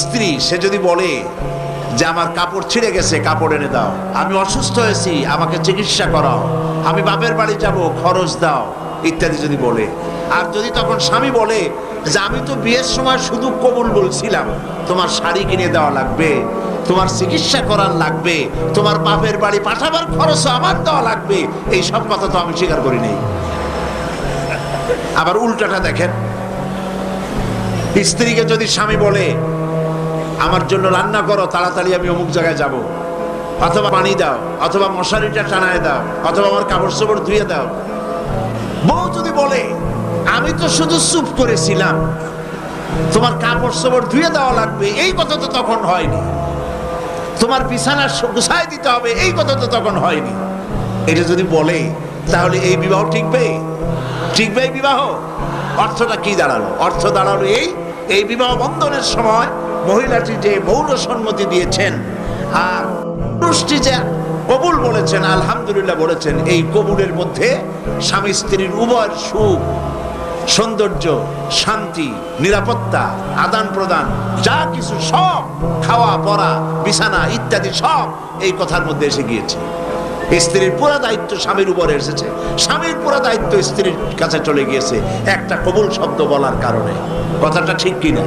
স্ত্রী সে যদি বলে যে আমার কাপড় ছিঁড়ে গেছে, কাপড় এনে দাও, আমি অসুস্থ হয়েছি, আমাকে চিকিৎসা করাও, আমি বাপের বাড়ি যাব, খরচ দাও, ইত্যাদি যদি বলে, আর যদি তখন স্বামী বলে যে আমি তো বিয়ের সময় শুধু কবুল বলছিলাম, তোমার শাড়ি কিনে দেওয়া লাগবে, তোমার চিকিৎসা করার লাগবে, তোমার বাপের বাড়ি পাঠাবার খরচও আমার দেওয়া লাগবে, এই সব কথা তো আমি স্বীকার করি নাই। আবার উল্টাটা দেখেন, স্ত্রীকে যদি স্বামী বলে আমার জন্য রান্না করো, তাড়াতাড়ি আমি অমুক জায়গায় যাব, অথবা পানি দাও, অথবা মশারিটা টানায় দাও, অথবা আমার কাপড় চোপড় ধুয়ে দাও, বউ যদি বলে আমি তো শুধু চুপ করেছিলাম, তোমার কাপড় চোপড় ধুয়ে দেওয়া লাগবে, এই কথা তো তখন হয়নি, তোমার বিছানা গুছায় দিতে হবে, এই কথা তো তখন হয়নি, এটা যদি বলে, তাহলে এই বিবাহ টিকবে? টিকবে এই বিবাহ? অর্থটা কি দাঁড়ালো? অর্থ দাঁড়ালো এই বিবাহ বন্ধনের সময় মহিলাটি যে মৌন সম্মতি দিয়েছেন আর পুরুষটি যে কবুল বলেছেন, আলহামদুলিল্লাহ বলেছেন, এই কবুলের মধ্যে স্বামী স্ত্রীর উভয়ের সুখ, সৌন্দর্য, শান্তি, নিরাপত্তা, আদান প্রদান, যা কিছু সব, খাওয়া পরা, বিছানা ইত্যাদি সব এই কথার মধ্যে এসে গিয়েছে। স্ত্রীর পুরো দায়িত্ব স্বামীর উপরে এসেছে, স্বামীর পুরো দায়িত্ব স্ত্রীর কাছে চলে গিয়েছে একটা কবুল শব্দ বলার কারণে। কথাটা ঠিক কিনা?